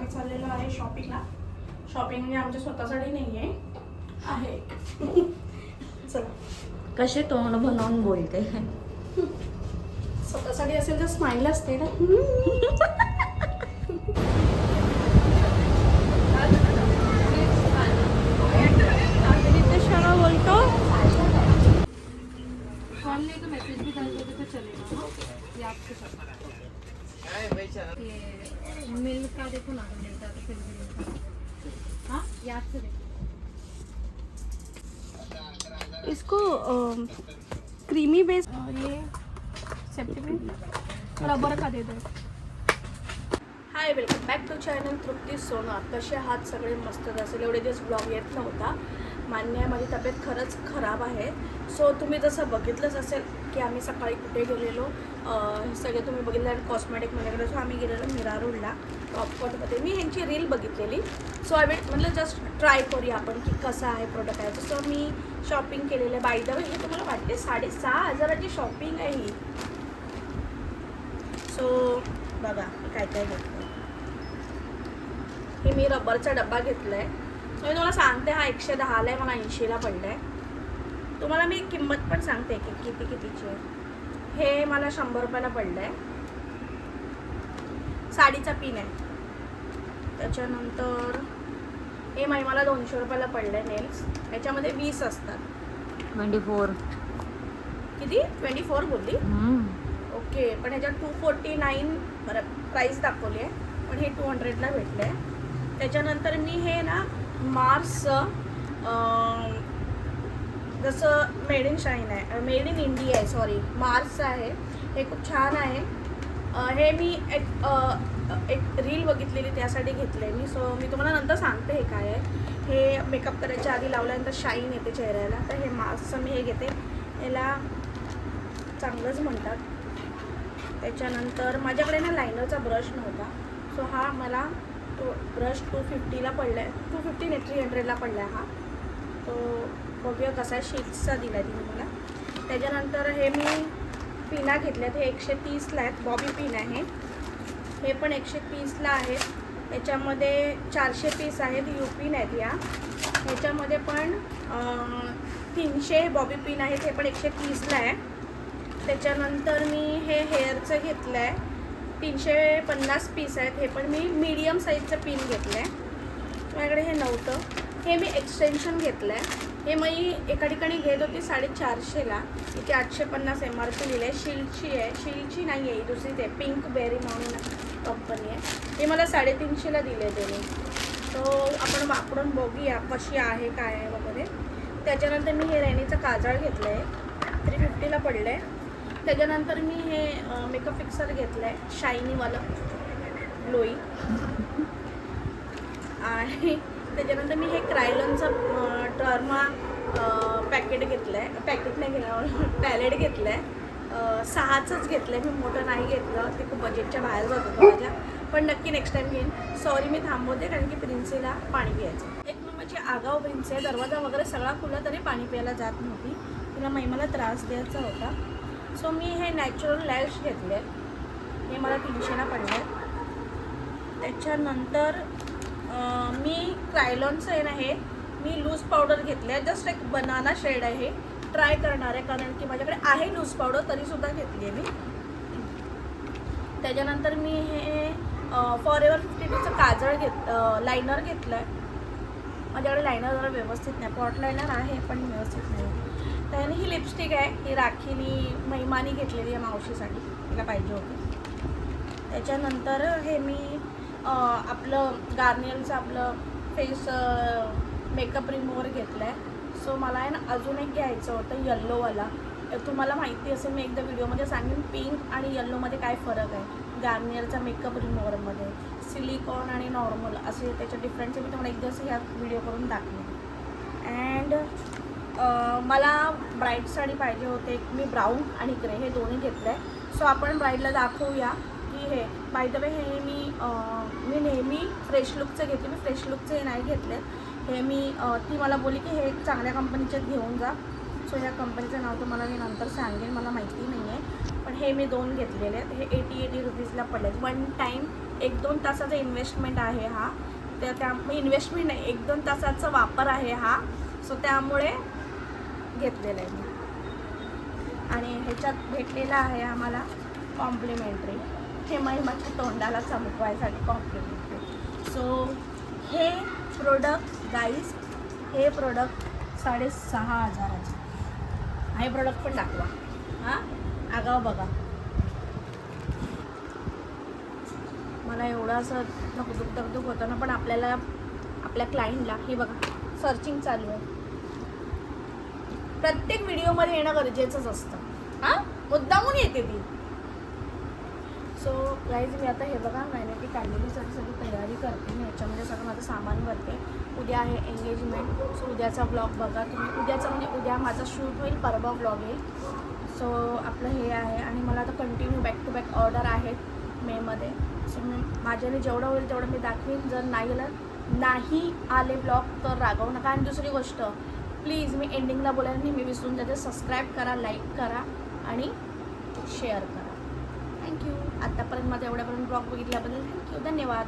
आम्ही चाललेलो आहे शॉपिंगला. शॉपिंग म्हणजे आमच्या स्वतःसाठी नाही आहे. चला. कसे तोंड बनवून बोलते. स्वतःसाठी असेल तर स्माइल असते ना. नितेश बोलतो तो मैसेज भी डाल देते तो चलेगा. ये आपके साथ मिल का देखो ना मिलता तो फिर भी हाँ याद से देखो. इसको क्रीमी बेस ये सेप्टिपिन रबर का दे दो. हाय, वेलकम बॅक टू चॅनल तृप्ती सोनार. कसे आहात सगळे? मस्त असेल. एवढे दिवस ब्लॉग येत नव्हता. मान्य आहे, माझी तब्येत खरंच खराब आहे. सो तुम्ही जसं बघितलंच असेल की आम्ही सकाळी कुठे गेलेलो, सगळे तुम्ही बघितलं आणि कॉस्मेटिक माझ्याकडे. सो आम्ही गेलेलो मीरा रोडला टॉपकॉटमध्ये. मी ह्यांची रील बघितलेली. सो आय म्हटलं जस्ट ट्राय करूया आपण की कसं आहे प्रोडक्ट आहे. सो मी शॉपिंग केलेलं आहे. बाय द वे हे तुम्हाला वाटते 6,500ची शॉपिंग आहे ही. सो बघा काय काय घेतलं. हे मी रबरचा डब्बा घेतला आहे. सो मी तुम्हाला सांगते, हा 110ला आहे, मला 80ला पडला आहे. तुम्हाला मी किंमत पण सांगते की कितीची आहे. हे मला 100 रुपयाला पडलं आहे. साडीचा पिन आहे. त्याच्यानंतर हे मला 200 रुपयाला पडलं आहे नेल्स. याच्यामध्ये 20 असतात. 24 किती? 24 बोलली. ओके, पण ह्याच्यात 249 प्राईस दाखवली आहे, पण हे 200ला भेटलं आहे. त्याच्यानंतर मी हे ना मार्स जसं मेड इन शाईन आहे, मेड इन इंडिया आहे, सॉरी मार्स आहे. हे खूप छान आहे. हे मी एक रील बघितलेली त्यासाठी घेतलं आहे मी. सो मी तुम्हाला नंतर सांगते हे काय आहे. हे मेकअप करायच्या आधी लावल्यानंतर शाईन येते चेहऱ्याला. तर हे मास्कचं मी हे घेते. याला चांगलंच म्हणतात. त्याच्यानंतर माझ्याकडे ना लायनरचा ब्रश नव्हता. सो हा मला तो ब्रश 250ला पडला आहे. 250 नाही 300ला पडला आहे हा. तो बघूया कसा आहे. शीट्सचा दिला आहे तिने मला. त्याच्यानंतर हे मी पिना घेतल्यात. हे 130ला आहेत. बॉबी पिन आहे. हे पण 130ला आहेत. याच्यामध्ये 400 पीस आहेत. यू पिन आहेत या. ह्याच्यामध्ये पण 300 बॉबी पिन आहेत. हे पण 130ला आहे. त्याच्यानंतर मी हे हेअरचं घेतलं आहे. 350 पीस आहेत. हे पण मी मीडियम साईजचं पिन घेतलं आहे. माझ्याकडे हे नव्हतं. हे मी एक्सटेन्शन घेतलं आहे. हे मी एका ठिकाणी घेत होती 450ला. इथे 850 MRP लिहिलं आहे. शिल्डची आहे. शिल्डची नाही आहे, दुसरीच आहे. पिंक बेरी म्हणून कंपनी आहे. हे मला 350ला दिले त्याने. तो आपण वापरून बघूया कशी आहे काय आहे वगैरे. त्याच्यानंतर मी हे रेनीचं काजळ घेतलं आहे. 350ला पडलं आहे. त्याच्यानंतर मी हे मेकअप फिक्सर घेतलं आहे शायनीवालं ग्लोई. आणि त्याच्यानंतर मी हे क्रायलॉनचं टर्मा पॅकेट घेतलं आहे. पॅकेट नाही घेतलं, पॅलेट घेतलं आहे. 6चंच घेतलं आहे मी, मोठं नाही घेतलं. ते खूप बजेटच्या बाहेर जात होतं माझ्या. पण नक्की नेक्स्ट टाईम घेईन. सॉरी मी थांबवते कारण की प्रिन्सीला पाणी प्यायचं. एक नंबरची आगाव प्रिन्सी आहे. दरवाजा वगैरे सगळा खुला तरी पाणी प्यायला जात नव्हती. तिला महिमाला त्रास द्यायचा होता. सो मी हे नॅचरल लॅश घेतले. हे मला 300ला पडले. त्याच्यानंतर मी क्रायलॉनचं आहे ना, हे मी लूज पावडर घेतले आहे. जस्ट एक बनाना शेड आहे. ट्राय करणार आहे कारण की माझ्याकडे आहे लूज पावडर, तरीसुद्धा घेतली आहे मी. त्याच्यानंतर मी हे फॉरएवर 52चं काजळ लायनर घेतलं आहे. माझ्याकडे लायनर जरा व्यवस्थित नाही. पॉट लायनर आहे पण व्यवस्थित नाही. त्याने ही लिपस्टिक आहे. ही राखीनी महिमानी घेतलेली आहे मावशीसाठी, तिला पाहिजे होती. त्याच्यानंतर हे मी आपलं गार्नियरचं आपलं फेस मेकअप रिमूव्हर घेतलं आहे. सो मला आहे ना अजून एक घ्यायचं होतं येल्लोवाला. तुम्हाला माहिती असेल, मी एकदा व्हिडिओमध्ये सांगेन पिंक आणि येल्लोमध्ये काय फरक आहे गार्नियरचा मेकअप रिमूव्हरमध्ये. सिलिकॉन आणि नॉर्मल असे त्याच्या डिफरन्स मी तुम्हाला एक दिवस ह्या व्हिडिओ करून दाखवेन. अँड मला ब्राईट साडी पाहिजे होते. मी ब्राऊन आणि ग्रे हे दोन्ही घेतलं आहे. सो आपण ब्राईडला दाखवूया की हे बाय द वे हे मी नेहमी फ्रेश लुकचं घेते. मी फ्रेश लुकचे हे नाही घेतले. हे मी ती मला बोलली की हे चांगल्या कंपनीचे घेऊन जा. सो ह्या कंपनीचं नाव तुम्हाला मी नंतर सांगेन, मला माहिती नाही आहे. पण हे मी 2 घेतलेले आहेत. हे 80 रुपीजला पडले. वन टाईम 1-2 तासाचा इन्व्हेस्टमेंट आहे हा. त्यामुळे इन्व्हेस्टमेंट नाही, 1-2 तासाचा वापर आहे हा. सो त्यामुळे घेतलेलं आहे मी. आणि ह्याच्यात भेटलेलं आहे आम्हाला कॉम्प्लिमेंटरी. हे महिमाच्या तोंडाला चमकवायसाठी कॉम्प्लिमेंटरी. सो हे प्रोडक्ट गाईज, हे प्रोडक्ट 6,500चे. हे प्रोडक्ट पण दाखवा. हां आगाव बघा. मला एवढं असं धकधुक होतं ना, पण आपल्याला आपल्या क्लायंटला हे बघा सर्चिंग चालू आहे. प्रत्येक व्हिडिओमध्ये येणं गरजेचंच असतं. हां मुद्दामून येते ती. सो गाईज मी आता हे बघा व्हॅनिटी काढलेली सगळी तयारी करते मी. याच्यामध्ये सगळं माझं सामान भरते. उद्या आहे एंगेजमेंट. सो उद्याचा ब्लॉग बघा तुम्ही. उद्याचा म्हणजे उद्या माझा शूट होईल, परवा ब्लॉग येईल. सो आपलं हे आहे. आणि मला आता continue back to back order आहेत मेमध्ये. सो मी माझ्याने जेवढं होईल तेवढं मी दाखवीन. जर नाही आले ब्लॉग तर रागवू नका. आणि दुसरी गोष्ट प्लीज, मी एंडिंगला बोलायला नेहमी विसरून जाते, सबस्क्राईब करा, लाईक करा आणि शेअर करा. थँक्यू. आत्तापर्यंत माझा एवढ्यापर्यंत ब्लॉग बघितल्याबद्दल थँक्यू, धन्यवाद.